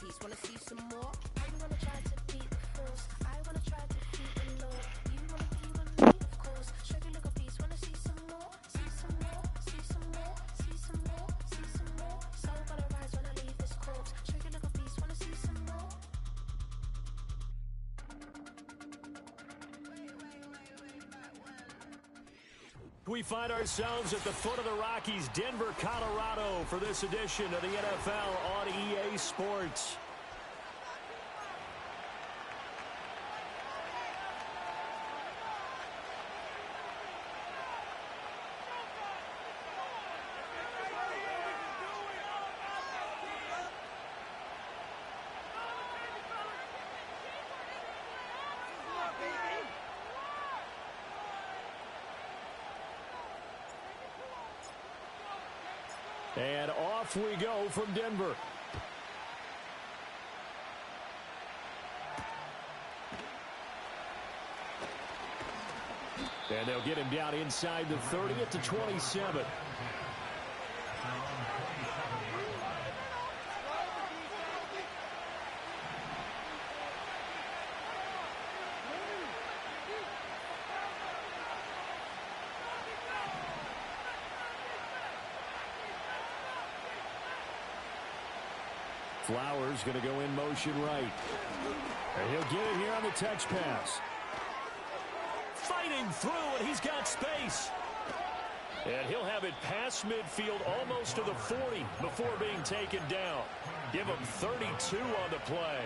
piece. Wanna see some more? You wanna try to beat the force. I wanna try to beat the Lord. You wanna be with me, of course. Show you little piece. Wanna see some more? See some more? See some more? See some more? See some more? Soul gonna rise when I leave this corpse. Show you little piece. Wanna see some more? We find ourselves at the foot of the Rockies, Denver, Colorado, for this edition of the NFL on EA Sports. And off we go from Denver. And they'll get him down inside the 30 at the 27. Flowers going to go in motion right. And he'll get it here on the touch pass. Fighting through, and he's got space. And he'll have it past midfield almost to the 40 before being taken down. Give him 32 on the play.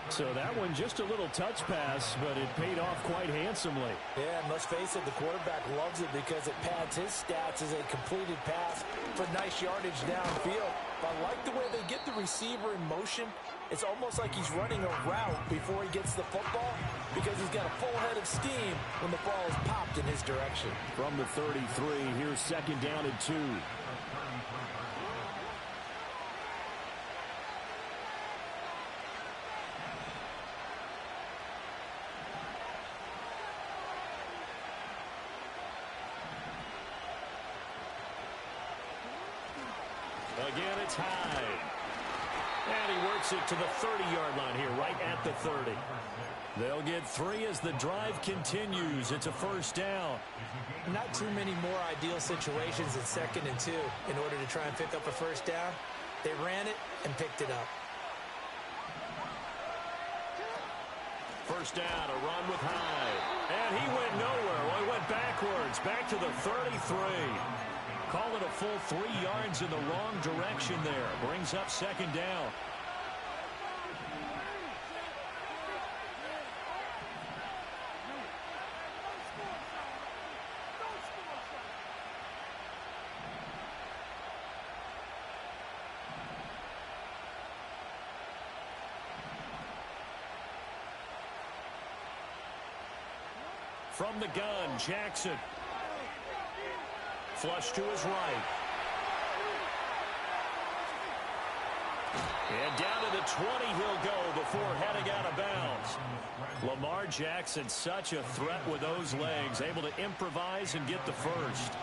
So that one just a little touch pass, but it paid off quite handsomely. Yeah, and let's face it, the quarterback loves it because it pads his stats as a completed pass for nice yardage downfield. But I like the way they get the receiver in motion. It's almost like he's running a route before he gets the football because he's got a full head of steam when the ball is popped in his direction. From the 33, here's second down and 2. Again, it's high. And he works it to the 30-yard line here, right at the 30. They'll get 3 as the drive continues. It's a first down. Not too many more ideal situations in 2nd and 2 in order to try and pick up a first down. They ran it and picked it up. First down, a run with Hyde. And he went nowhere. Well, he went backwards, back to the 33. Call it a full 3 yards in the wrong direction there. Brings up second down. From the gun, Jackson. Flush to his right. And down to the 20 he'll go before heading out of bounds. Lamar Jackson, such a threat with those legs, able to improvise and get the first.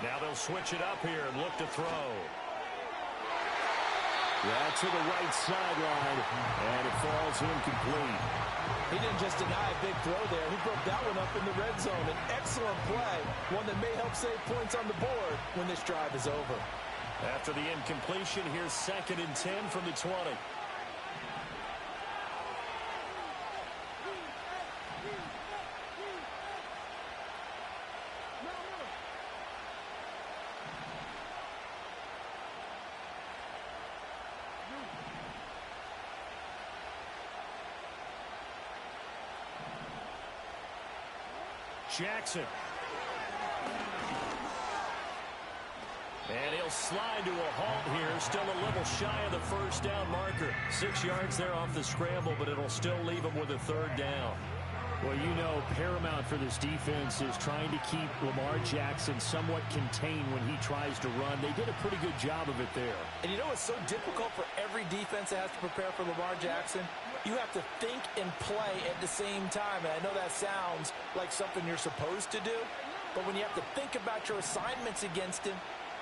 Now they'll switch it up here and look to throw. That's to the right sideline, and it falls incomplete. He didn't just deny a big throw there. He broke that one up in the red zone. An excellent play, one that may help save points on the board when this drive is over. After the incompletion, here's 2nd and 10 from the 20. Jackson. And he'll slide to a halt here. Still a little shy of the first down marker. 6 yards there off the scramble, but it'll still leave him with a 3rd down. Well, you know, paramount for this defense is trying to keep Lamar Jackson somewhat contained when he tries to run. They did a pretty good job of it there. And you know what's so difficult for every defense that has to prepare for Lamar Jackson? You have to think and play at the same time. And I know that sounds like something you're supposed to do, but when you have to think about your assignments against him,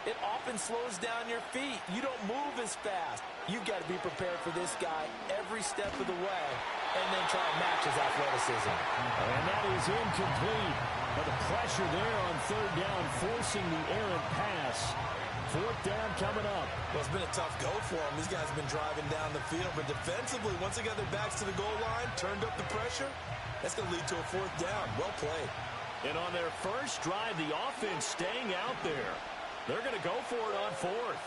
it often slows down your feet. You don't move as fast. You've got to be prepared for this guy every step of the way and then try and match his athleticism. And that is incomplete. But the pressure there on third down, forcing the errant pass. Fourth down coming up. Well, it's been a tough go for them. These guys have been driving down the field, but defensively, once they got their backs to the goal line, turned up the pressure, that's going to lead to a fourth down. Well played. And on their first drive, the offense staying out there. They're going to go for it on fourth.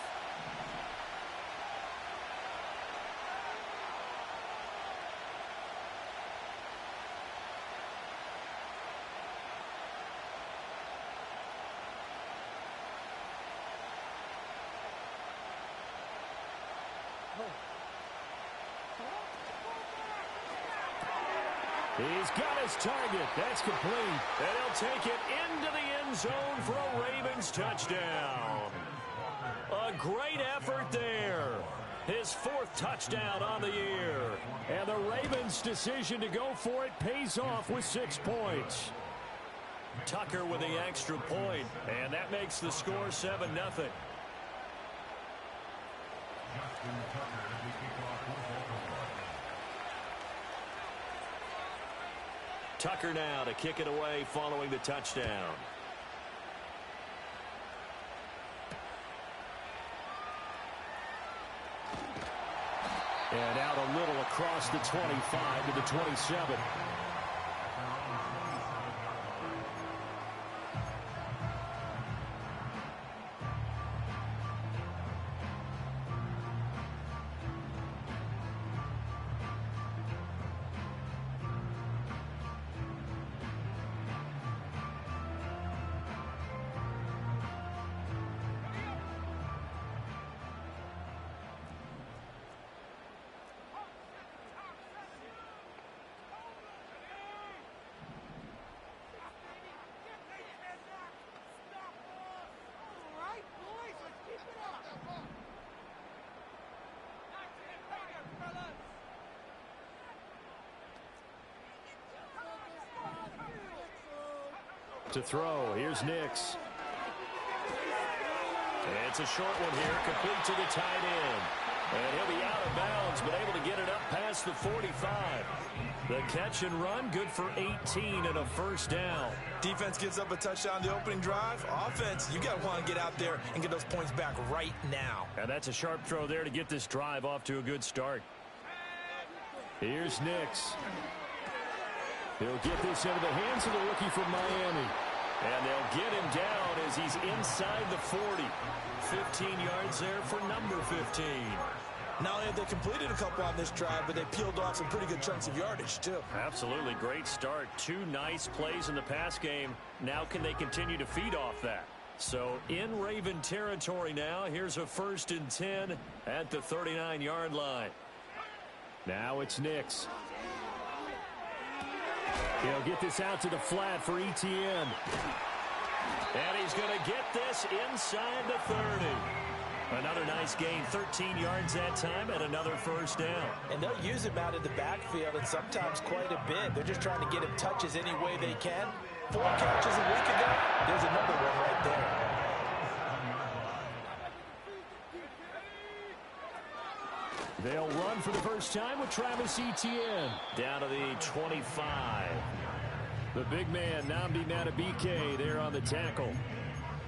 He's got his target. That's complete. And he'll take it into the end zone for a Ravens touchdown. A great effort there. His fourth touchdown on the year. And the Ravens' decision to go for it pays off with 6 points. Tucker with the extra point. And that makes the score 7-0. Tucker now to kick it away following the touchdown. And out a little across the 25 to the 27. To throw, here's Nix. It's a short one here, complete to the tight end. And he'll be out of bounds, but able to get it up past the 45. The catch and run, good for 18 and a first down. Defense gives up a touchdown the opening drive. Offense, you got to want to get out there and get those points back right now. And that's a sharp throw there to get this drive off to a good start. Here's Nix. He'll get this into the hands of the rookie from Miami. And they'll get him down as he's inside the 40. 15 yards there for number 15. Not only have they completed a couple on this drive, but they peeled off some pretty good chunks of yardage, too. Absolutely. Great start. 2 nice plays in the pass game. Now can they continue to feed off that? So in Raven territory now. Here's a 1st and 10 at the 39-yard line. Now it's Nix. He'll get this out to the flat for Etienne. And he's going to get this inside the 30. Another nice gain, 13 yards that time, and another first down. And they'll use him out of the backfield, and sometimes quite a bit. They're just trying to get him touches any way they can. 4 catches a week ago. There's another one right there. They'll run for the first time with Travis Etienne. Down to the 25. The big man, Nnamdi Madubuike, there on the tackle.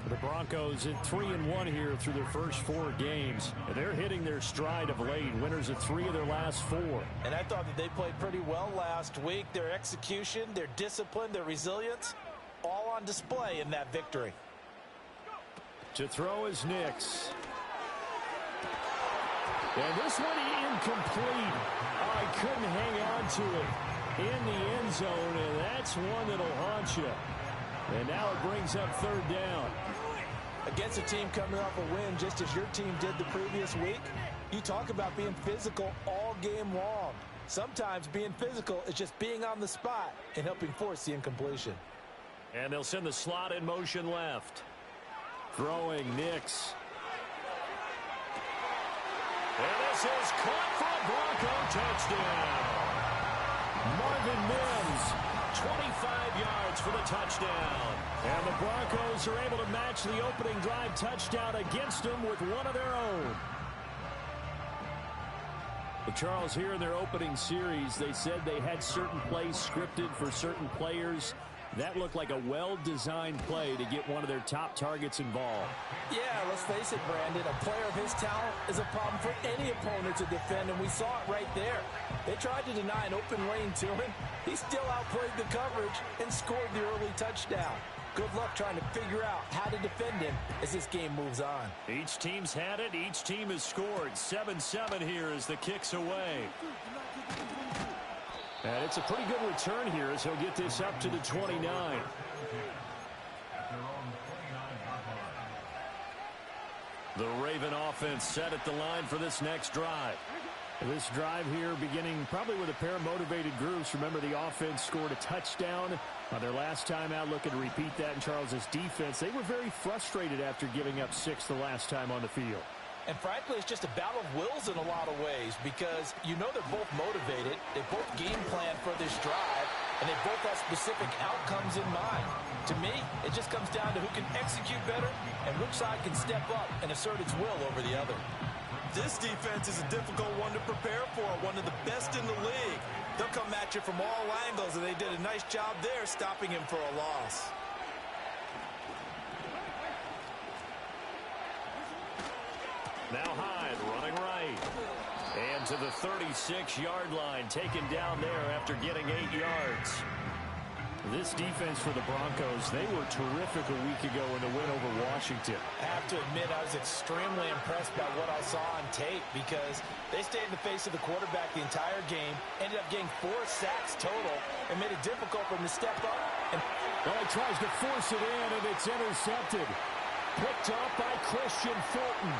The Broncos at 3-1 here through their first 4 games. And they're hitting their stride of late. Winners of 3 of their last 4. And I thought that they played pretty well last week. Their execution, their discipline, their resilience, all on display in that victory. To throw is Nix. And this one incomplete. Oh, he couldn't hang on to it in the end zone, and that's one that'll haunt you. And now it brings up 3rd down. Against a team coming off a win, just as your team did the previous week, you talk about being physical all game long. Sometimes being physical is just being on the spot and helping force the incompletion. And they'll send the slot in motion left. Throwing Nix. And this is caught for a Bronco touchdown. Marvin Mims, 25 yards for the touchdown. And the Broncos are able to match the opening drive touchdown against them with one of their own. But Charles, here in their opening series, they said they had certain plays scripted for certain players. That looked like a well-designed play to get one of their top targets involved. Yeah, let's face it, Brandon. A player of his talent is a problem for any opponent to defend, and we saw it right there. They tried to deny an open lane to him. He still outplayed the coverage and scored the early touchdown. Good luck trying to figure out how to defend him as this game moves on. Each team's had it. Each team has scored. 7-7 here as the kick's away. And it's a pretty good return here as he'll get this up to the 29. The Raven offense set at the line for this next drive. This drive here beginning probably with a pair of motivated groups. Remember, the offense scored a touchdown on their last time out, looking to repeat that in Charles's defense. They were very frustrated after giving up 6 the last time on the field. And frankly, it's just a battle of wills in a lot of ways because you know they're both motivated. They both game plan for this drive, and they both have specific outcomes in mind. To me, it just comes down to who can execute better and which side can step up and assert its will over the other. This defense is a difficult one to prepare for, one of the best in the league. They'll come at you from all angles, and they did a nice job there stopping him for a loss. Now Hyde running right. And to the 36-yard line, taken down there after getting 8 yards. This defense for the Broncos, they were terrific a week ago in the win over Washington. I have to admit, I was extremely impressed by what I saw on tape because they stayed in the face of the quarterback the entire game, ended up getting 4 sacks total, and made it difficult for him to step up. Well, he tries to force it in, and it's intercepted. Picked up by Christian Fulton.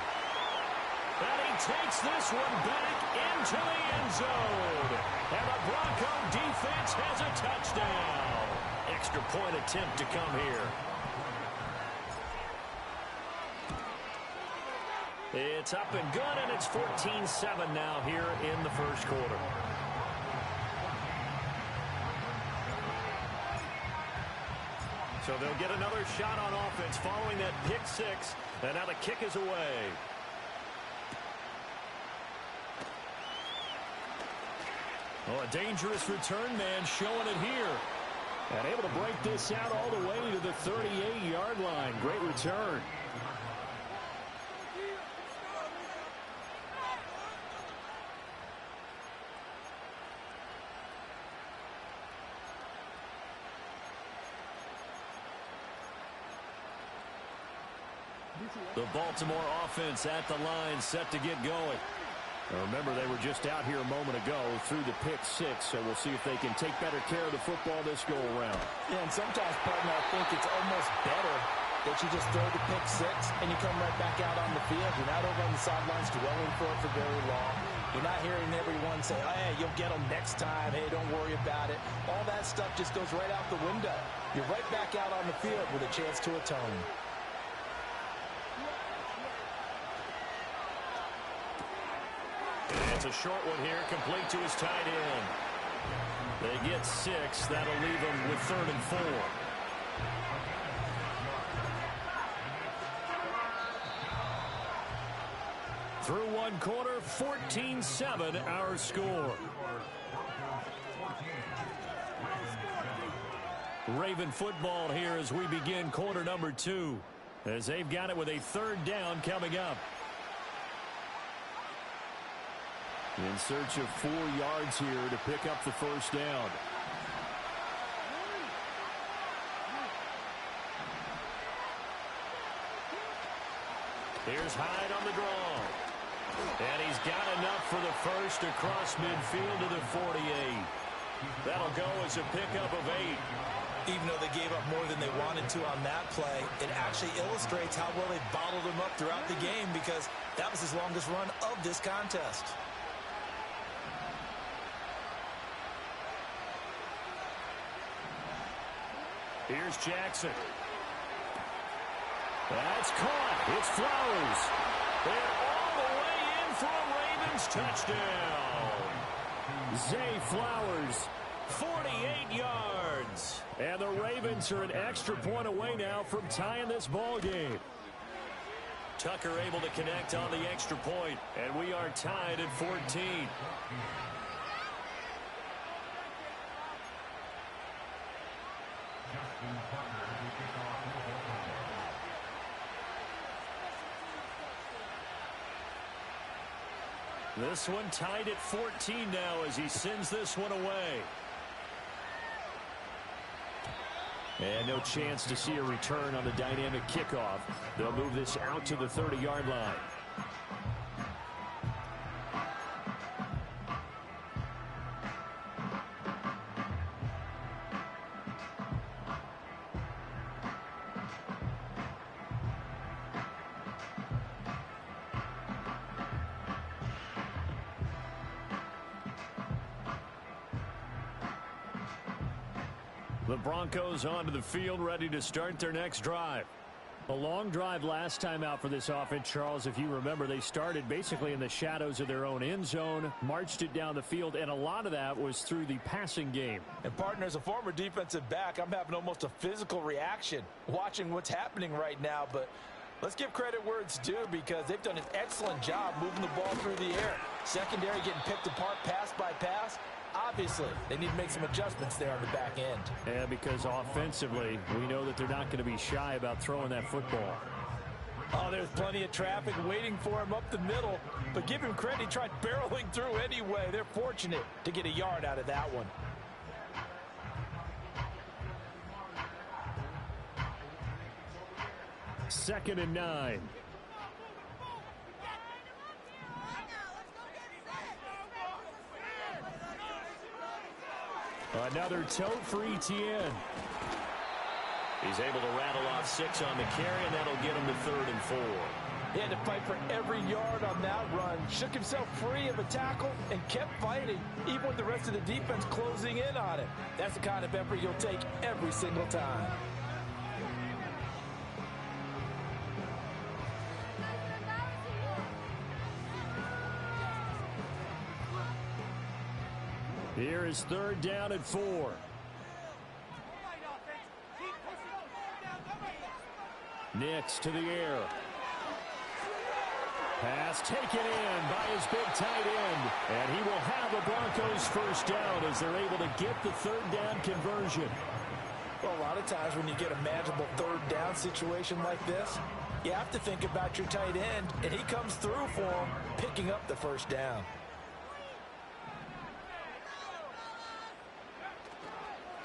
And he takes this one back into the end zone. And the Bronco defense has a touchdown. Extra point attempt to come here. It's up and good, and it's 14-7 now here in the first quarter. So they'll get another shot on offense following that pick 6. And now the kick is away. Oh, a dangerous return man showing it here. And able to break this out all the way to the 38-yard line. Great return. The Baltimore offense at the line, set to get going. Now remember, they were just out here a moment ago through the pick 6, so we'll see if they can take better care of the football this go-around. Yeah, and sometimes, partner, I think it's almost better that you just throw the pick 6 and you come right back out on the field. You're not over on the sidelines dwelling for it for very long. You're not hearing everyone say, oh, hey, you'll get them next time. Hey, don't worry about it. All that stuff just goes right out the window. You're right back out on the field with a chance to atone. It's a short one here, complete to his tight end. They get 6. That'll leave them with 3rd and 4. Through one quarter, 14-7 our score. Raven football here as we begin quarter number 2. As they've got it with a 3rd down coming up. In search of 4 yards here to pick up the first down. Here's Hyde on the draw. And he's got enough for the first across midfield to the 48. That'll go as a pickup of 8. Even though they gave up more than they wanted to on that play, it actually illustrates how well they bottled them up throughout the game because that was his longest run of this contest. Here's Jackson. That's caught. It's Flowers. And all the way in for a Ravens touchdown. Zay Flowers 48 yards. And the Ravens are an extra point away now from tying this ball game. Tucker able to connect on the extra point, and we are tied at 14. This one tied at 14 now as he sends this one away. And no chance to see a return on the dynamic kickoff. They'll move this out to the 30-yard line. The Broncos onto the field, ready to start their next drive. A long drive last time out for this offense, Charles. If you remember, they started basically in the shadows of their own end zone, marched it down the field, and a lot of that was through the passing game. And, partner, as a former defensive back, I'm having almost a physical reaction watching what's happening right now. But let's give credit where it's due because they've done an excellent job moving the ball through the air. Secondary getting picked apart pass by pass. Obviously, they need to make some adjustments there on the back end. Yeah, because offensively, we know that they're not going to be shy about throwing that football. Oh, there's plenty of traffic waiting for him up the middle. But give him credit, he tried barreling through anyway. They're fortunate to get a yard out of that one. Second and 9. Another tote for Etienne. He's able to rattle off 6 on the carry, and that'll get him to 3rd and 4. He had to fight for every yard on that run. Shook himself free of a tackle and kept fighting, even with the rest of the defense closing in on him. That's the kind of effort you'll take every single time. Here is 3rd down and 4. Nix to the air. Pass taken in by his big tight end. And he will have the Broncos first down as they're able to get the 3rd down conversion. Well, a lot of times when you get a manageable 3rd down situation like this, you have to think about your tight end, and he comes through for him, picking up the 1st down.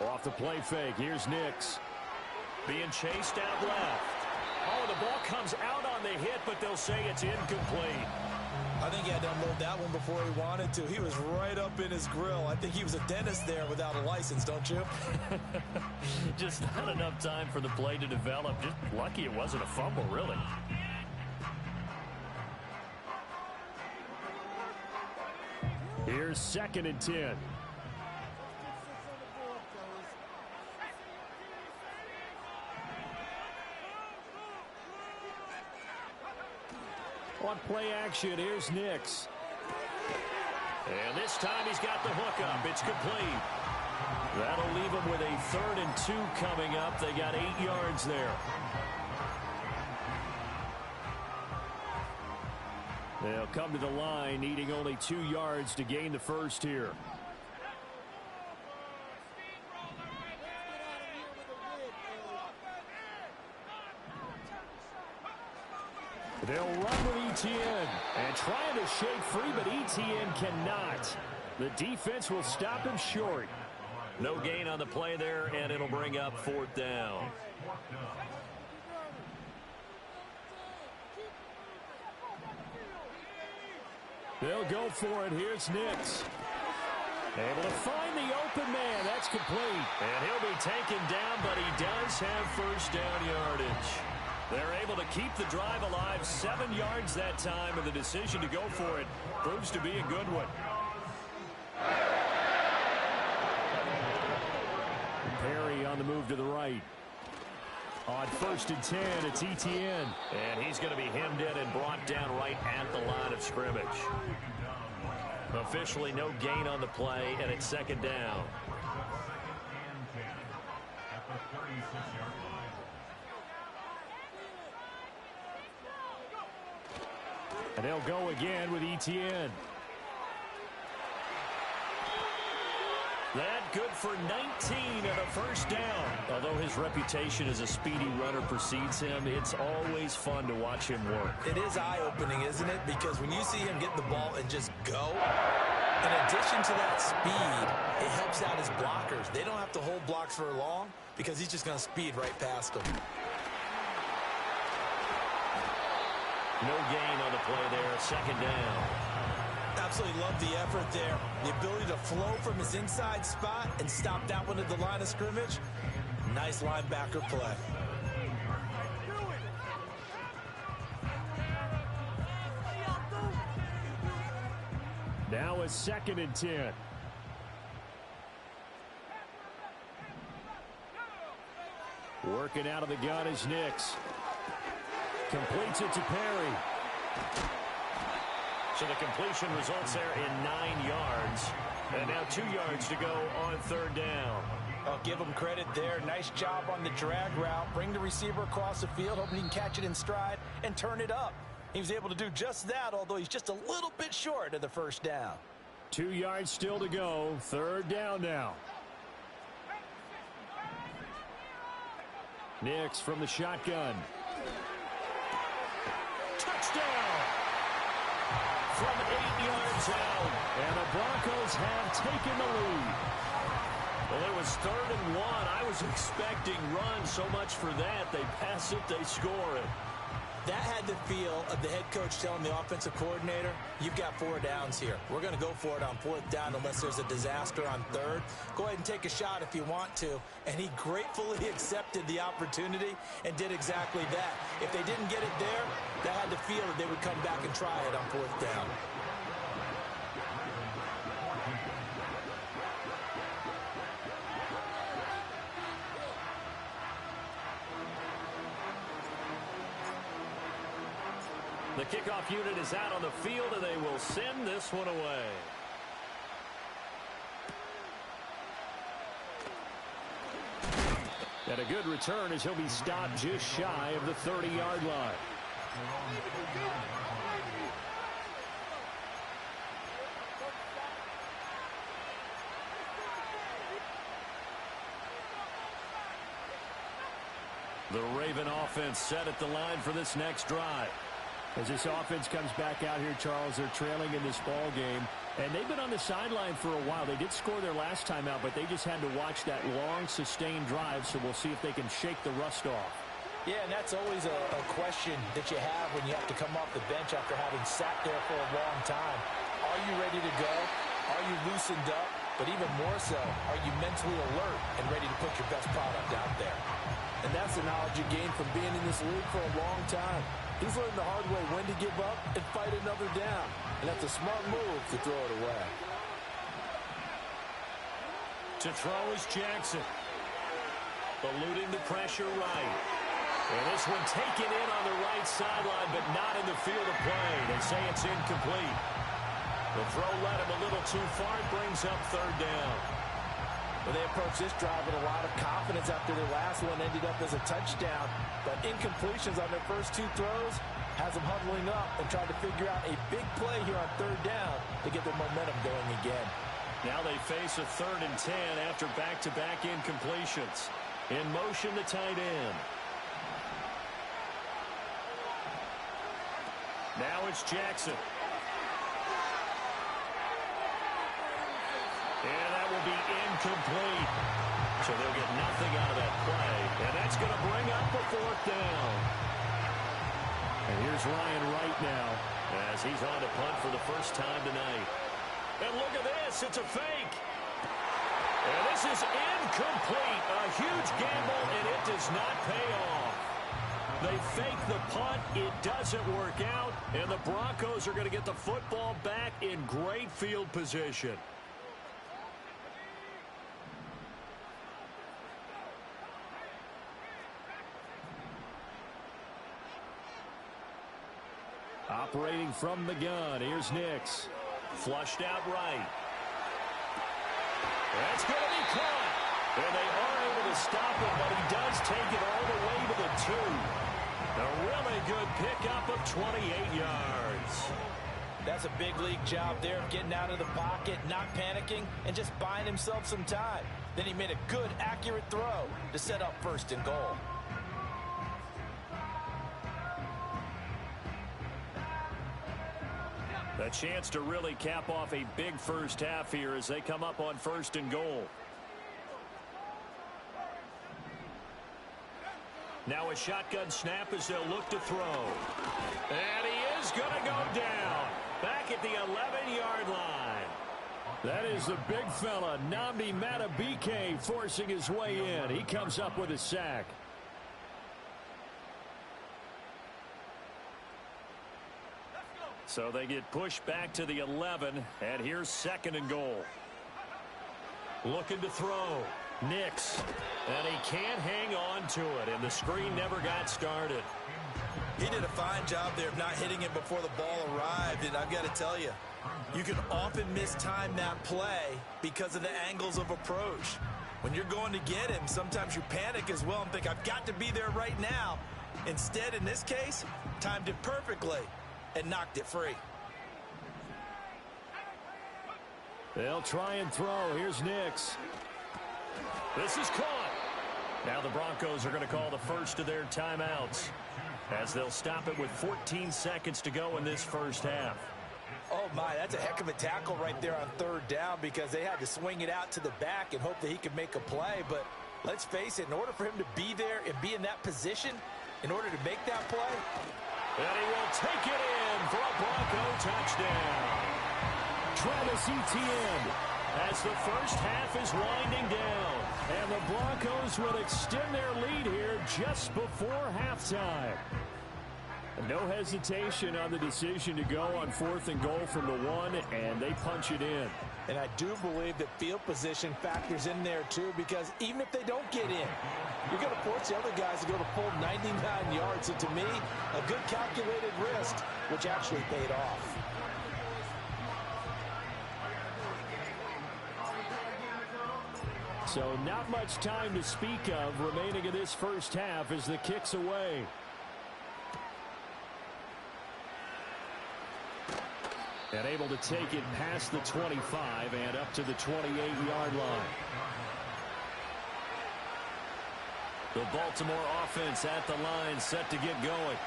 Off the play fake, here's Nix. Being chased out left. Oh, the ball comes out on the hit, but they'll say it's incomplete. I think he had to unload that one before he wanted to. He was right up in his grill. I think he was a dentist there without a license, don't you? Just not enough time for the play to develop. Just lucky it wasn't a fumble, really. Here's 2nd and 10. On play action, here's Nix. And this time he's got the hook up. It's complete. That'll leave him with a 3rd and 2 coming up. They got 8 yards there. They'll come to the line, needing only 2 yards to gain the first here. They'll run with Etienne and trying to shake free, but Etienne cannot. The defense will stop him short. No gain on the play there, and it'll bring up 4th down. They'll go for it. Here's Nix. Able to find the open man. That's complete. And he'll be taken down, but he does have 1st down yardage. They're able to keep the drive alive, 7 yards that time, and the decision to go for it proves to be a good one. Perry on the move to the right. On 1st and 10, it's Etienne. And he's going to be hemmed in and brought down right at the line of scrimmage. Officially no gain on the play, and it's 2nd down. And they'll go again with ETN. That good for 19 and a first down. Although his reputation as a speedy runner precedes him, it's always fun to watch him work. It is eye-opening, isn't it? Because when you see him get the ball and just go, in addition to that speed, it helps out his blockers. They don't have to hold blocks for long because he's just going to speed right past them. No gain on the play there, second down. Absolutely love the effort there. The ability to flow from his inside spot and stop that one at the line of scrimmage. Nice linebacker play. Now a 2nd and 10. Working out of the gun is Nix. Completes it to Perry. So the completion results there in 9 yards. And now 2 yards to go on 3rd down. I'll give him credit there. Nice job on the drag route. Bring the receiver across the field, hoping he can catch it in stride and turn it up. He was able to do just that, although he's just a little bit short of the first down. 2 yards still to go. 3rd down now. Nix from the shotgun. Touchdown! From 8 yards out. And the Broncos have taken the lead. Well, it was 3rd and 1. I was expecting run so much for that. They pass it, they score it. That had the feel of the head coach telling the offensive coordinator, you've got 4 downs here. We're going to go for it on 4th down unless there's a disaster on 3rd. Go ahead and take a shot if you want to. And he gratefully accepted the opportunity and did exactly that. If they didn't get it there, that had the feel that they would come back and try it on 4th down. The kickoff unit is out on the field, and they will send this one away. And a good return as he'll be stopped just shy of the 30-yard line. The Raven offense set at the line for this next drive. As this offense comes back out here, Charles, they're trailing in this ball game. And they've been on the sideline for a while. They did score their last time out, but they just had to watch that long, sustained drive, so we'll see if they can shake the rust off. Yeah, and that's always a question that you have when you have to come off the bench after having sat there for a long time. Are you ready to go? Are you loosened up? But even more so, are you mentally alert and ready to put your best product out there? And that's the knowledge you gain from being in this league for a long time. He's learned the hard way when to give up and fight another down. And that's a smart move to throw it away. To throw is Jackson. Eluding the pressure right. And this one taken in on the right sideline, but not in the field of play. They say it's incomplete. The throw led him a little too far. It brings up 3rd down. Well, they approached this drive with a lot of confidence after their last one ended up as a touchdown. But incompletions on their first 2 throws has them huddling up and trying to figure out a big play here on 3rd down to get their momentum going again. Now they face a 3rd and 10 after back-to-back incompletions. In motion, the tight end. Now it's Jackson. And that will be incomplete. So they'll get nothing out of that play. And that's going to bring up a 4th down. And here's Ryan Wright now as he's on to punt for the first time tonight. And look at this. It's a fake. And this is incomplete. A huge gamble, and it does not pay off. They fake the punt. It doesn't work out. And the Broncos are going to get the football back in great field position. Operating from the gun, here's Nix. Flushed out right. That's going to be caught. And they are able to stop it, but he does take it all the way to the 2. A really good pickup of 28 yards. That's a big league job there of getting out of the pocket, not panicking, and just buying himself some time. Then he made a good, accurate throw to set up 1st and goal. A chance to really cap off a big first half here as they come up on 1st and goal. Now a shotgun snap as they'll look to throw. And he is going to go down. Back at the 11-yard line. That is the big fella, Nnamdi Madubuike, forcing his way in. He comes up with a sack. So they get pushed back to the 11, and here's 2nd and goal. Looking to throw. Nix. And he can't hang on to it, and the screen never got started. He did a fine job there of not hitting it before the ball arrived, and I've got to tell you, you can often mistime that play because of the angles of approach. When you're going to get him, sometimes you panic as well and think, I've got to be there right now. Instead, in this case, timed it perfectly and knocked it free. They'll try and throw. Here's Nix. This is caught. Now the Broncos are going to call the first of their timeouts as they'll stop it with 14 seconds to go in this first half. Oh, my, that's a heck of a tackle right there on 3rd down because they had to swing it out to the back and hope that he could make a play. But let's face it, in order for him to be there and be in that position, in order to make that play. And he will take it in for a Bronco touchdown. Travis Etienne as the first half is winding down. And the Broncos will extend their lead here just before halftime. No hesitation on the decision to go on 4th and goal from the 1, and they punch it in. And I do believe that field position factors in there, too, because even if they don't get in, you're going to force the other guys to go the full 99 yards. So, to me, a good calculated risk, which actually paid off. So not much time to speak of remaining in this first half as the kick's away. And able to take it past the 25 and up to the 28-yard line. The Baltimore offense at the line set to get going.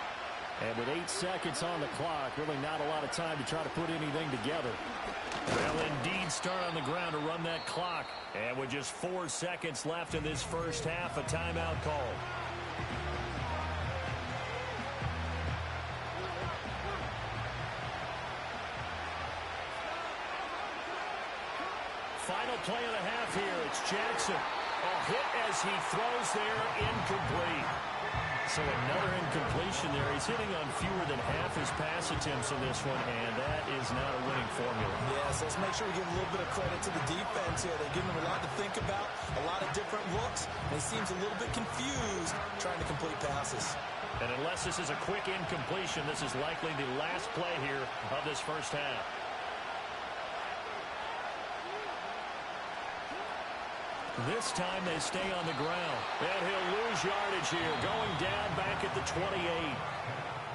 And with 8 seconds on the clock, really not a lot of time to try to put anything together. They'll indeed start on the ground to run that clock. And with just 4 seconds left in this first half, a timeout call. Final play of the half here. It's Jackson. A hit as he throws there, incomplete. So another incompletion there. He's hitting on fewer than half his pass attempts in this one, and that is not a winning formula. Yes, let's make sure we give a little bit of credit to the defense here. They're giving him a lot to think about, a lot of different looks, and he seems a little bit confused trying to complete passes. And unless this is a quick incompletion, this is likely the last play here of this first half. This time they stay on the ground. And he'll lose yardage here, going down back at the 28.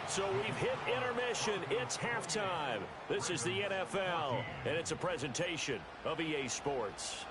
So we've hit intermission. It's halftime. This is the NFL, and it's a presentation of EA Sports.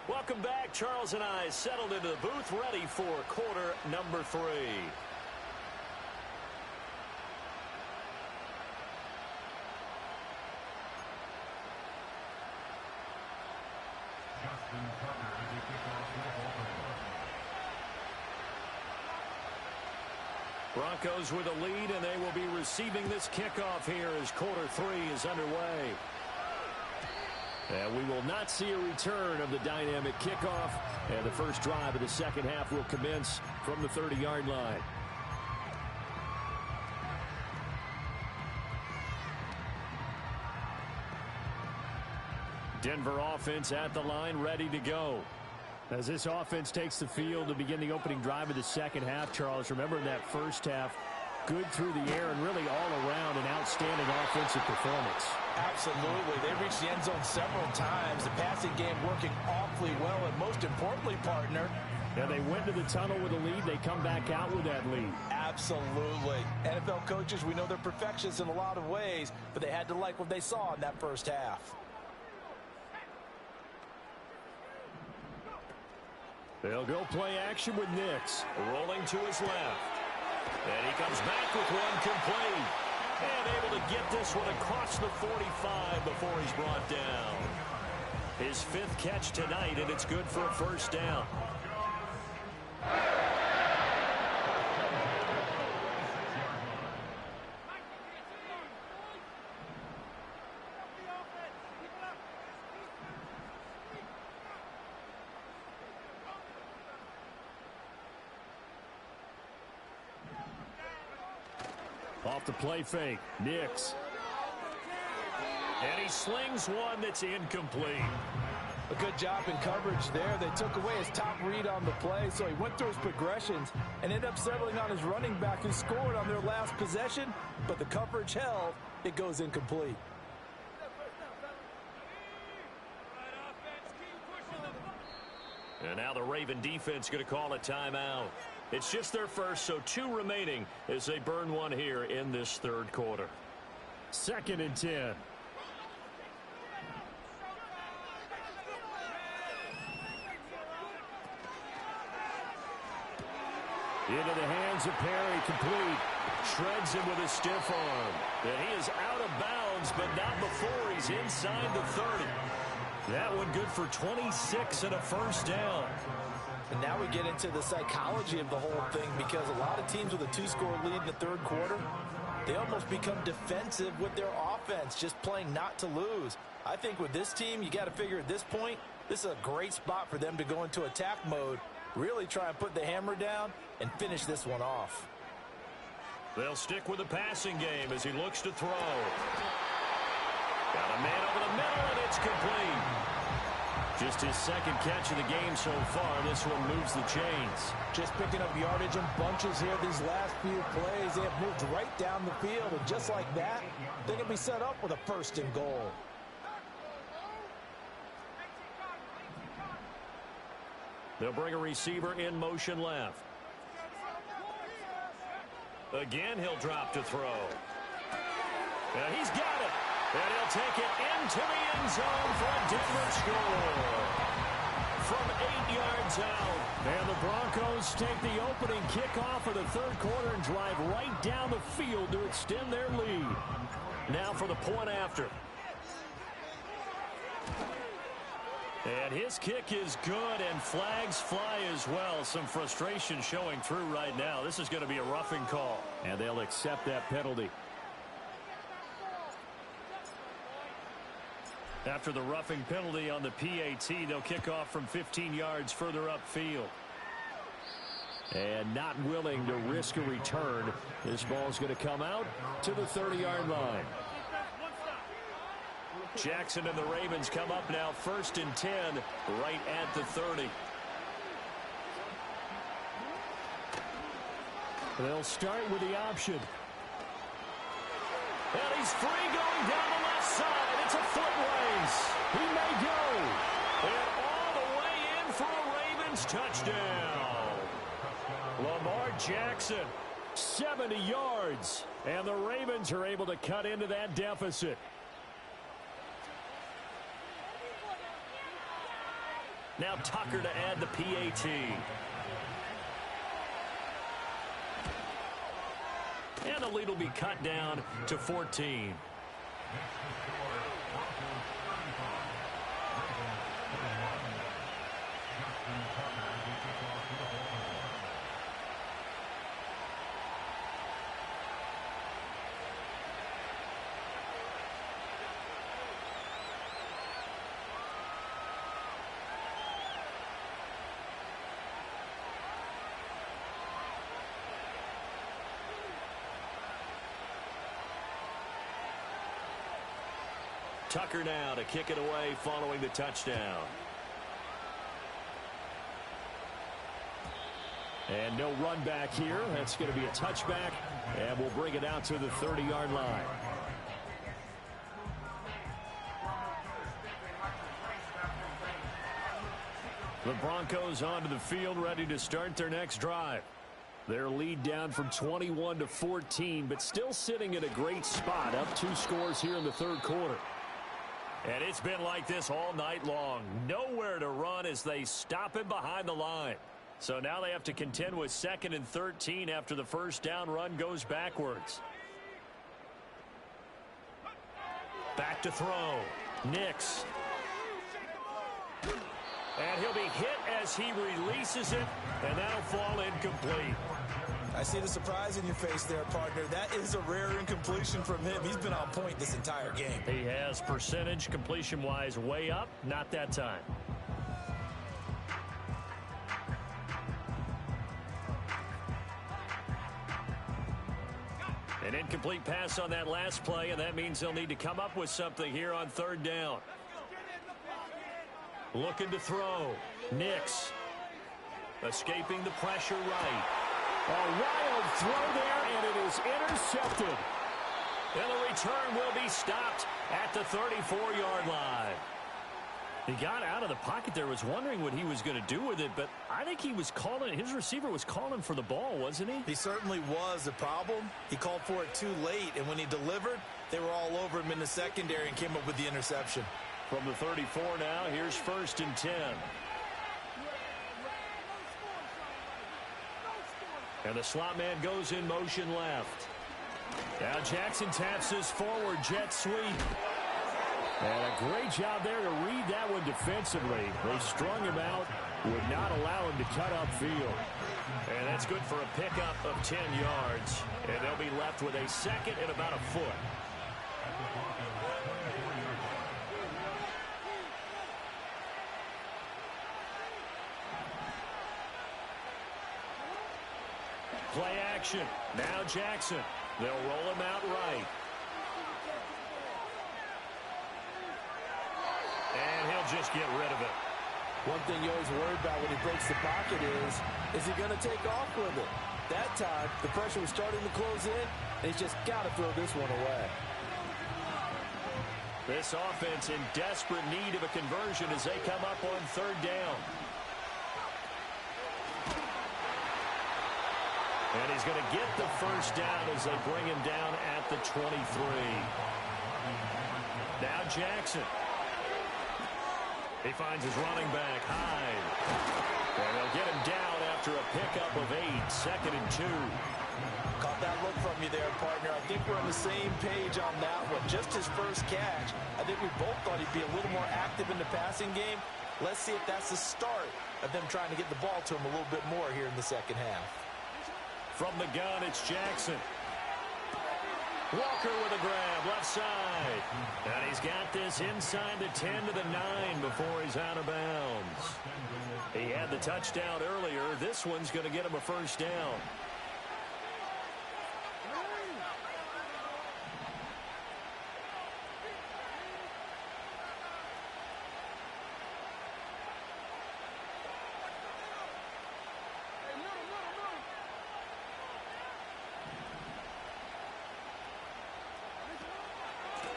Welcome back. Charles and I settled into the booth, ready for quarter number 3. Broncos with a lead, and they will be receiving this kickoff here as quarter 3 is underway. And we will not see a return of the dynamic kickoff. And the first drive of the second half will commence from the 30-yard line. Denver offense at the line, ready to go. As this offense takes the field to begin the opening drive of the second half, Charles, remember in that first half, good through the air and really all around an outstanding offensive performance. Absolutely. They reached the end zone several times. The passing game working awfully well, and most importantly, partner, yeah, they went to the tunnel with a lead. They come back out with that lead. Absolutely. NFL coaches, we know they're perfectionists in a lot of ways, but they had to like what they saw in that first half. They'll go play action with Nix. Rolling to his left. And he comes back with one complete. And able to get this one across the 45 before he's brought down. His 5th catch tonight, and it's good for a first down. Off the play fake, Nix. And he slings one that's incomplete. A good job in coverage there. They took away his top read on the play, so he went through his progressions and ended up settling on his running back who scored on their last possession, but the coverage held. It goes incomplete. And now the Raven defense going to call a timeout. It's just their first, so 2 remaining as they burn one here in this third quarter. 2nd and 10. Into the hands of Perry, complete. Shreds him with a stiff arm. And he is out of bounds, but not before he's inside the 30. That one good for 26 and a first down. And now we get into the psychology of the whole thing, because a lot of teams with a 2-score lead in the third quarter, they almost become defensive with their offense, just playing not to lose. I think with this team, you got to figure at this point, this is a great spot for them to go into attack mode, really try and put the hammer down and finish this one off. They'll stick with the passing game as he looks to throw. Got a man over the middle, and it's complete. Just his 2nd catch of the game so far. This one moves the chains. Just picking up yardage in bunches here these last few plays. They have moved right down the field, and just like that, they're going to be set up with a 1st and goal. They'll bring a receiver in motion left. Again, he'll drop to throw. And he's got it. And he'll take it into the end zone for a Denver score. From 8 yards out. And the Broncos take the opening kickoff of the third quarter and drive right down the field to extend their lead. Now for the point after. And his kick is good, and flags fly as well. Some frustration showing through right now. This is going to be a roughing call. And they'll accept that penalty. After the roughing penalty on the PAT, they'll kick off from 15 yards further upfield. And not willing to risk a return, this ball's going to come out to the 30-yard line. Jackson and the Ravens come up now 1st and 10 right at the 30. They'll start with the option. And he's free going down the left side. It's a foot race. He may go. And all the way in for a Ravens touchdown. Lamar Jackson, 70 yards. And the Ravens are able to cut into that deficit. Now Tucker to add the PAT. And the lead will be cut down to 14. Tucker now to kick it away following the touchdown. And no run back here. That's going to be a touchback, and we'll bring it out to the 30-yard line. The Broncos onto the field, ready to start their next drive. Their lead down from 21 to 14, but still sitting in a great spot, up 2 scores here in the third quarter. And it's been like this all night long. Nowhere to run as they stop him behind the line. So now they have to contend with 2nd and 13 after the first down run goes backwards. Back to throw. Nix. And he'll be hit as he releases it, and that'll fall incomplete. I see the surprise in your face there, partner. That is a rare incompletion from him. He's been on point this entire game. He has percentage completion-wise way up, not that time. An incomplete pass on that last play, and that means they'll need to come up with something here on 3rd down. Looking to throw. Nix. Escaping the pressure right. A wild throw there, and it is intercepted. And the return will be stopped at the 34-yard line. He got out of the pocket there, was wondering what he was going to do with it, but I think he was calling, his receiver was calling for the ball, wasn't he? He certainly was. The problem, he called for it too late, and when he delivered, they were all over him in the secondary and came up with the interception. From the 34 now, here's 1st and 10. And the slot man goes in motion left. Now Jackson taps his forward jet sweep. And a great job there to read that one defensively. They strung him out, would not allow him to cut upfield. And that's good for a pickup of 10 yards. And they'll be left with a 2nd and about a foot. Play action. Now Jackson. They'll roll him out right. And he'll just get rid of it. One thing you always worry about when he breaks the pocket is he going to take off with it? That time, the pressure was starting to close in, and he's just got to throw this one away. This offense in desperate need of a conversion as they come up on 3rd down. And he's going to get the first down as they bring him down at the 23. Now Jackson. He finds his running back, Hyde. And they'll get him down after a pickup of 8, 2nd and 2. Caught that look from you there, partner. I think we're on the same page on that one. Just his first catch. I think we both thought he'd be a little more active in the passing game. Let's see if that's the start of them trying to get the ball to him a little bit more here in the second half. From the gun, it's Jackson. Walker with a grab, left side. And he's got this inside the 10 to the 9 before he's out of bounds. He had the touchdown earlier. This one's going to get him a first down.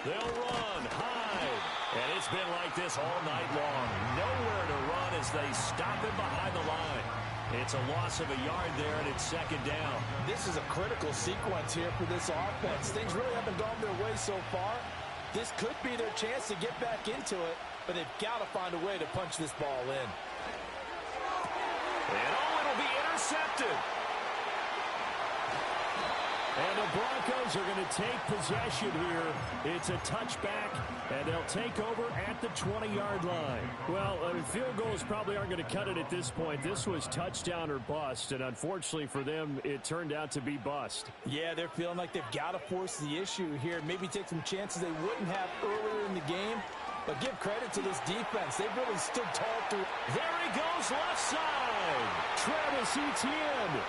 They'll run high. And it's been like this all night long. Nowhere to run as they stop him behind the line. It's a loss of a yard there, and it's 2nd down. This is a critical sequence here for this offense. Things really haven't gone their way so far. This could be their chance to get back into it, but they've got to find a way to punch this ball in. And it'll be intercepted. And the Broncos are going to take possession here. It's a touchback, and they'll take over at the 20-yard line. Well, field goals probably aren't going to cut it at this point. This was touchdown or bust, and unfortunately for them, it turned out to be bust. Yeah, they're feeling like they've got to force the issue here. Maybe take some chances they wouldn't have earlier in the game. But give credit to this defense. They've really stood tall through. There he goes, left side. Travis Etienne.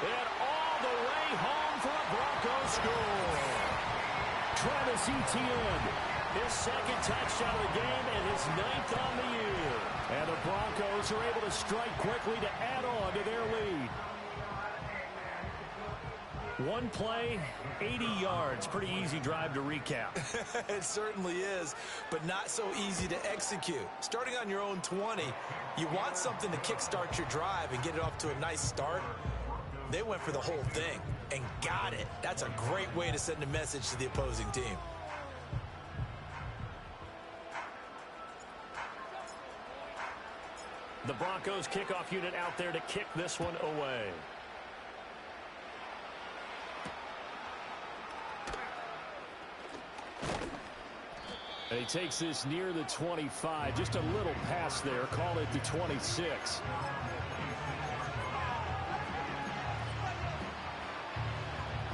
And all the way home for a Broncos score. Travis Etienne His second touchdown of the game and his 9th on the year. And the Broncos are able to strike quickly to add on to their lead. One play, 80 yards. Pretty easy drive to recap. It certainly is, but not so easy to execute. Starting on your own 20, you want something to kickstart your drive and get it off to a nice start. They went for the whole thing and got it. That's a great way to send a message to the opposing team. The Broncos kickoff unit out there to kick this one away. And he takes this near the 25. Just a little pass there. Call it the 26.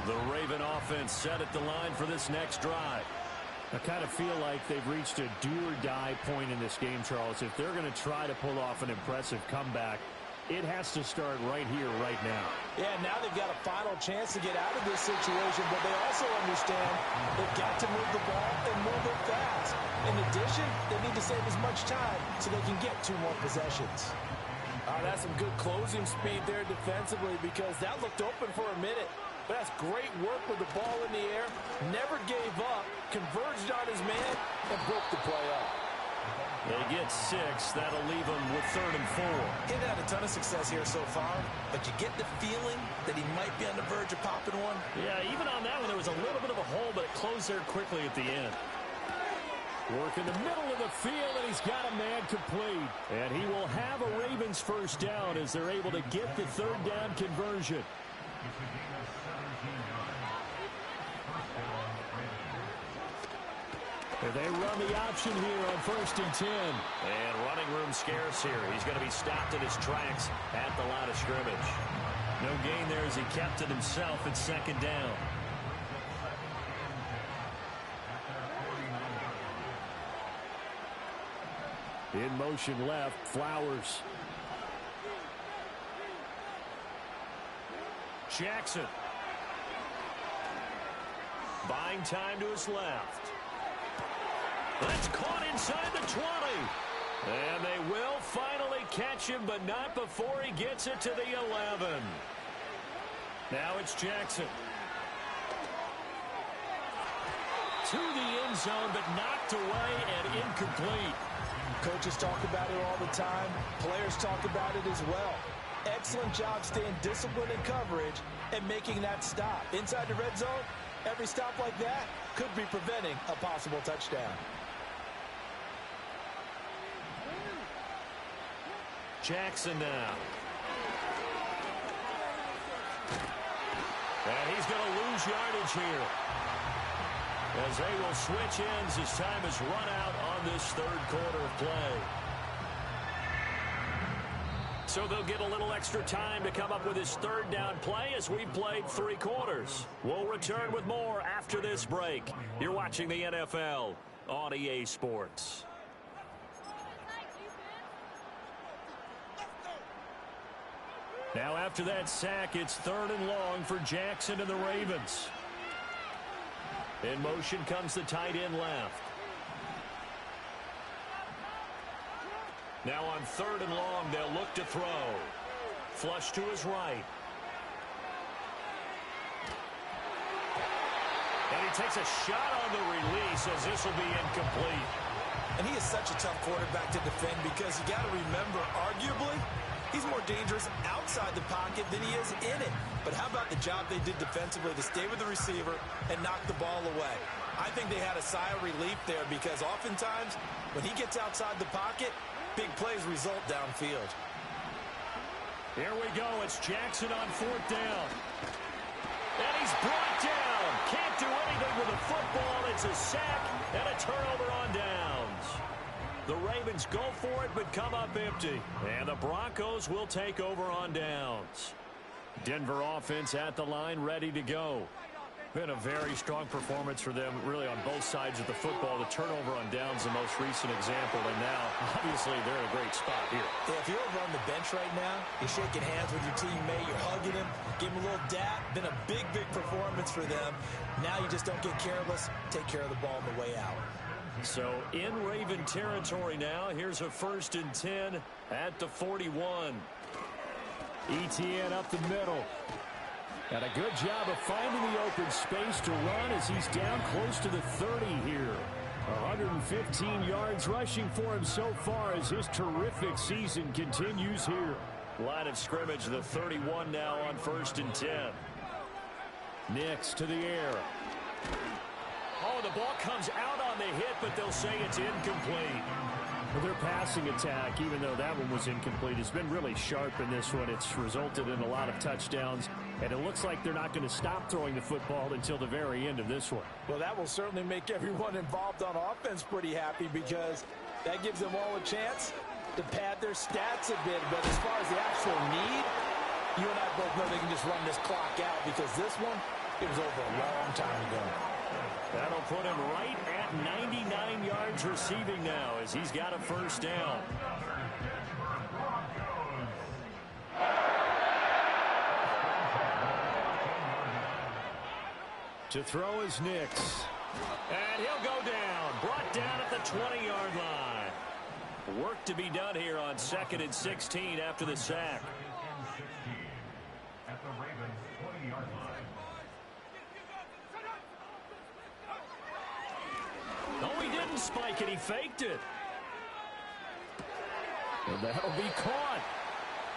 The Raven offense set at the line for this next drive. I kind of feel like they've reached a do-or-die point in this game, Charles. If they're going to try to pull off an impressive comeback, it has to start right here, right now. Yeah, now they've got a final chance to get out of this situation, but they also understand they've got to move the ball and move it fast. In addition, they need to save as much time so they can get 2 more possessions. That's some good closing speed there defensively because that looked open for a minute. But that's great work with the ball in the air. Never gave up, converged on his man, and broke the play up. They get 6. That'll leave them with 3rd and 4. He's had a ton of success here so far, but you get the feeling that he might be on the verge of popping one. Yeah, even on that one, there was a little bit of a hole, but it closed there quickly at the end. Work in the middle of the field, and he's got a man complete. And he will have a Ravens first down as they're able to get the 3rd down conversion. They run the option here on 1st and 10. And running room scarce here. He's going to be stopped in his tracks at the line of scrimmage. No gain there as he kept it himself at 2nd down. In motion left, Flowers. Jackson. Buying time to his left. That's caught inside the 20. And they will finally catch him, but not before he gets it to the 11. Now it's Jackson. To the end zone, but knocked away and incomplete. Coaches talk about it all the time. Players talk about it as well. Excellent job staying disciplined in coverage and making that stop. Inside the red zone, every stop like that could be preventing a possible touchdown. Jackson now. And he's going to lose yardage here. As they will switch ends as time is run out on this 3rd quarter of play. So they'll get a little extra time to come up with his 3rd down play as we've played 3 quarters. We'll return with more after this break. You're watching the NFL on EA Sports. Now after that sack, it's 3rd and long for Jackson and the Ravens. In motion comes the tight end left. Now on 3rd and long, they'll look to throw. Flush to his right. And he takes a shot on the release as this will be incomplete. And he is such a tough quarterback to defend because you got to remember, arguably, he's more dangerous outside the pocket than he is in it. But how about the job they did defensively to stay with the receiver and knock the ball away? I think they had a sigh of relief there because oftentimes when he gets outside the pocket, big plays result downfield. Here we go. It's Jackson on 4th down. And he's brought down. Can't do anything with the football. It's a sack and a turnover on downs. The Ravens go for it but come up empty. And the Broncos will take over on downs. Denver offense at the line ready to go. Been a very strong performance for them really on both sides of the football. The turnover on downs the most recent example. And now obviously they're in a great spot here. Yeah, if you're over on the bench right now, you're shaking hands with your teammate, you're hugging him, give him a little dap. Been a big performance for them. Now you just don't get careless. Take care of the ball on the way out. So in Raven territory now. Here's a 1st and 10 at the 41. Etienne up the middle. And a good job of finding the open space to run as he's down close to the 30 here. 115 yards rushing for him so far as his terrific season continues here. Line of scrimmage, the 31 now on 1st and 10. Nix to the air. Oh, the ball comes out on the hit, but they'll say it's incomplete. Well, their passing attack, even though that one was incomplete, has been really sharp in this one. It's resulted in a lot of touchdowns, and it looks like they're not going to stop throwing the football until the very end of this one. Well, that will certainly make everyone involved on offense pretty happy because that gives them all a chance to pad their stats a bit. But as far as the actual need, you and I both know they can just run this clock out because this one, it was over a long time ago. That'll put him right at 99 yards receiving now as he's got a 1st down. To throw is Nix. And he'll go down. Brought down at the 20-yard line. Work to be done here on 2nd and 16 after the sack. No, he didn't spike it. He faked it. And that'll be caught.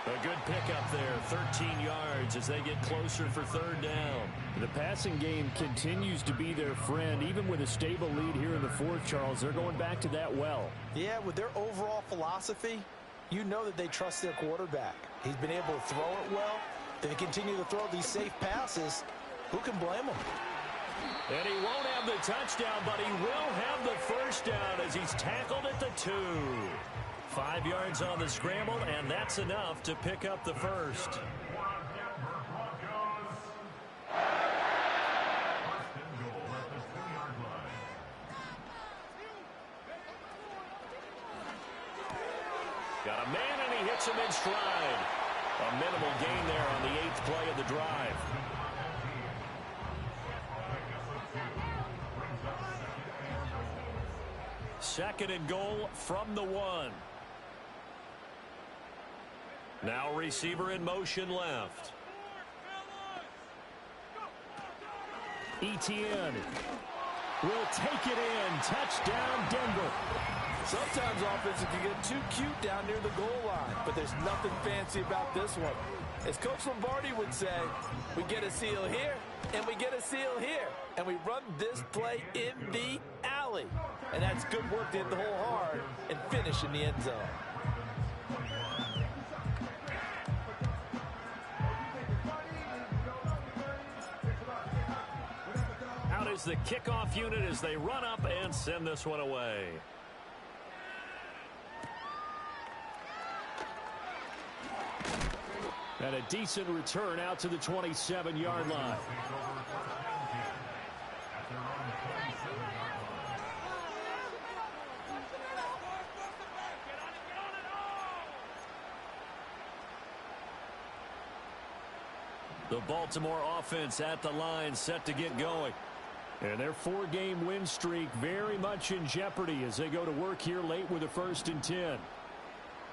A good pickup there. 13 yards as they get closer for 3rd down. The passing game continues to be their friend. Even with a stable lead here in the 4th, Charles, they're going back to that well. Yeah, with their overall philosophy, you know that they trust their quarterback. He's been able to throw it well. They continue to throw these safe passes. Who can blame them? And he won't have the touchdown, but he will have the 1st down as he's tackled at the 2. 5 yards on the scramble, and that's enough to pick up the 1st. Got a man, and he hits him in stride. A minimal gain there on the 8th play of the drive. Second and goal from the 1. Now receiver in motion left. Etienne will take it in. Touchdown, Denver. Sometimes offenses can get too cute down near the goal line, but there's nothing fancy about this one. As Coach Lombardi would say, we get a seal here, and we get a seal here, and we run this play in the alley. And that's good work to hit the hole hard and finish in the end zone. Out is the kickoff unit as they run up and send this one away. And a decent return out to the 27-yard line. The Baltimore offense at the line, set to get going. And their 4-game win streak very much in jeopardy as they go to work here late with a 1st and 10.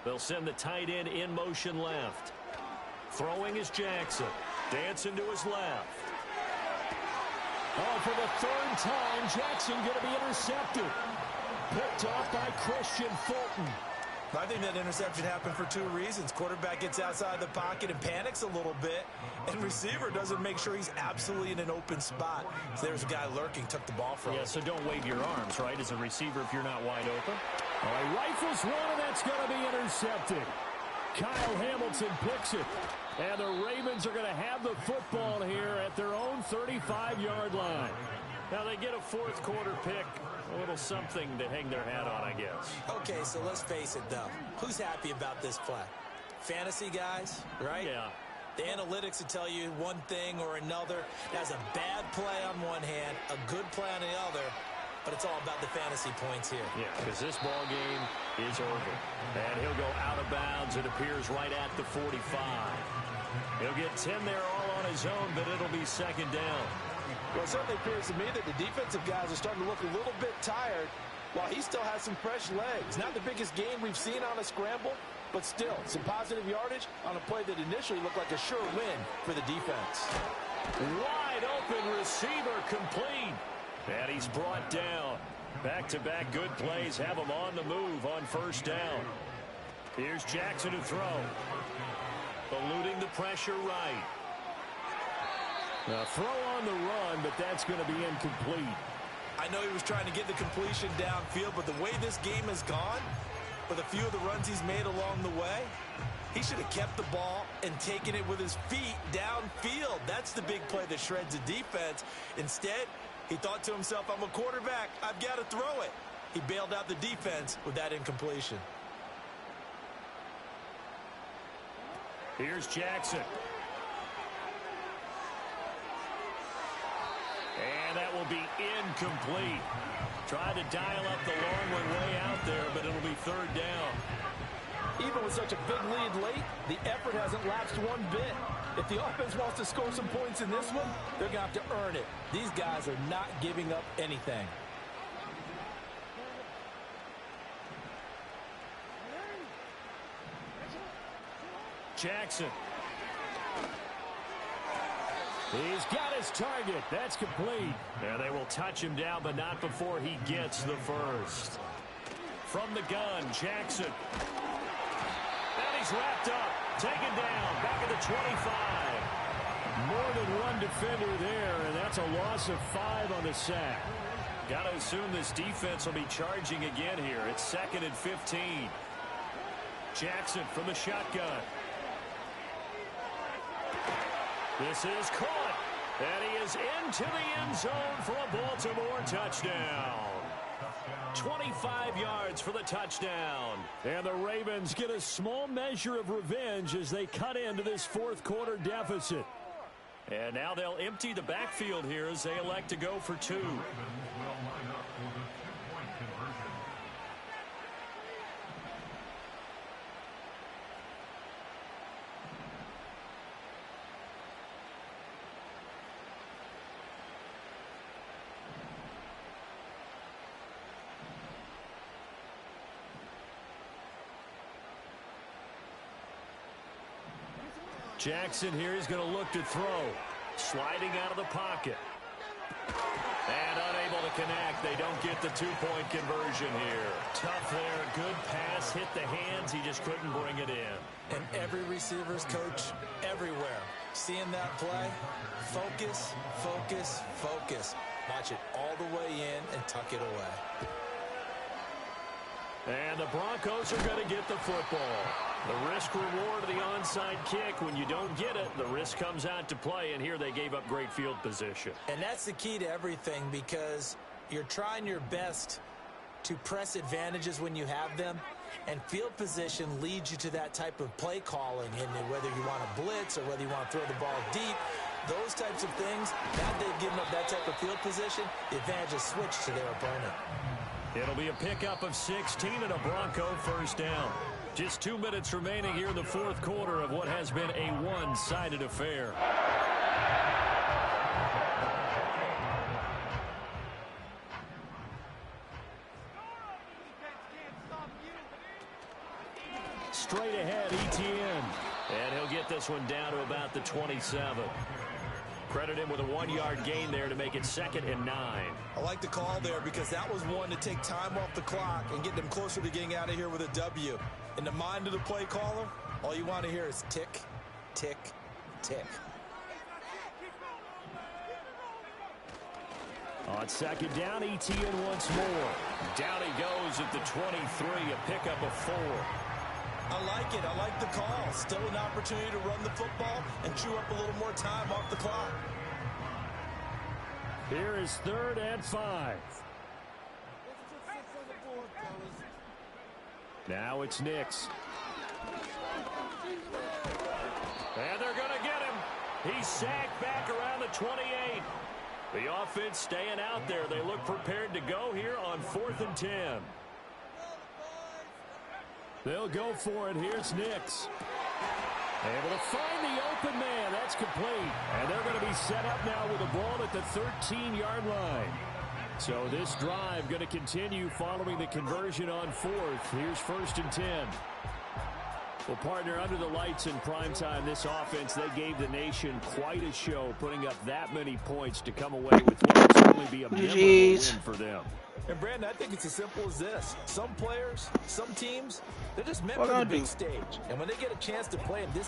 They'll send the tight end in motion left. Throwing is Jackson. Dancing to his left. Oh, for the 3rd time, Jackson going to be intercepted. Picked off by Christian Fulton. I think that interception happened for 2 reasons. Quarterback gets outside the pocket and panics a little bit, and receiver doesn't make sure he's absolutely in an open spot. So there's a guy lurking, took the ball from him. Yeah, so don't wave your arms, right, as a receiver if you're not wide open. Oh, he rifles one, and that's going to be intercepted. Kyle Hamilton picks it. And the Ravens are going to have the football here at their own 35-yard line. Now they get a 4th quarter pick. A little something to hang their hat on, I guess. Okay, so let's face it, though. Who's happy about this play? Fantasy guys, right? Yeah. The analytics will tell you one thing or another. That's a bad play on one hand, a good play on the other. But it's all about the fantasy points here. Yeah, because this ball game is over. And he'll go out of bounds, it appears, right at the 45. He'll get 10 there all on his own, but it'll be 2nd down. Well, it certainly appears to me that the defensive guys are starting to look a little bit tired. while he still has some fresh legs. Not the biggest gain we've seen on a scramble, but still some positive yardage on a play that initially looked like a sure win for the defense. Wide open receiver complete. And he's brought down. Back-to-back good plays have him on the move on first down. Here's Jackson to throw. Eluding the pressure right. A throw on the run, but that's going to be incomplete. I know he was trying to get the completion downfield, but the way this game has gone, with a few of the runs he's made along the way, he should have kept the ball and taken it with his feet downfield. That's the big play that shreds the defense. Instead, he thought to himself, I'm a quarterback, I've got to throw it. He bailed out the defense with that incompletion. Here's Jackson. And that will be incomplete. Tried to dial up the long one way out there, but it'll be third down. Even with such a big lead late, the effort hasn't lapsed one bit. If the offense wants to score some points in this one, they're going to have to earn it. These guys are not giving up anything. Jackson. He's got his target. That's complete. And they will touch him down, but not before he gets the first. From the gun, Jackson. And he's wrapped up. Taken down. Back at the 25. More than one defender there, and that's a loss of 5 on the sack. Got to assume this defense will be charging again here. It's 2nd and 15. Jackson from the shotgun. This is caught. And he is into the end zone for a Baltimore touchdown. 25 yards for the touchdown. And the Ravens get a small measure of revenge as they cut into this fourth quarter deficit. And now they'll empty the backfield here as they elect to go for 2. Jackson here is going to look to throw. Sliding out of the pocket. And unable to connect. They don't get the 2-point conversion here. Tough there. Good pass. Hit the hands. He just couldn't bring it in. And every receiver's coach everywhere. Seeing that play, focus, focus, focus. Watch it all the way in and tuck it away. And the Broncos are going to get the football. The risk-reward of the onside kick. When you don't get it, the risk comes out to play, and here they gave up great field position. And that's the key to everything, because you're trying your best to press advantages when you have them, and field position leads you to that type of play calling, and whether you want to blitz or whether you want to throw the ball deep, those types of things, now they've given up that type of field position, the advantage is switched to their opponent. It'll be a pickup of 16 and a Bronco first down. Just 2 minutes remaining here in the fourth quarter of what has been a one-sided affair. Straight ahead, Etienne. And he'll get this one down to about the 27. Credit him with a 1-yard gain there to make it 2nd and 9. I like the call there because that was one to take time off the clock and get them closer to getting out of here with a W. In the mind of the play caller, all you want to hear is tick, tick, tick. On 2nd down, Etienne once more. Down he goes at the 23, a pickup of 4. I like it. I like the call. Still an opportunity to run the football and chew up a little more time off the clock. Here is 3rd and 5. Now it's Nix. And they're going to get him. He's sacked back around the 28. The offense staying out there. They look prepared to go here on 4th and 10. They'll go for it. Here's Nix. Able to find the open man. That's complete. And they're going to be set up now with the ball at the 13-yard line. So this drive going to continue following the conversion on fourth. Here's 1st and 10. Well, partner, under the lights in primetime, this offense, they gave the nation quite a show, putting up that many points to come away with what will certainly be a memorable win for them. And, Brandon, I think it's as simple as this. Some players, some teams, they're just meant for the big stage. And when they get a chance to play in this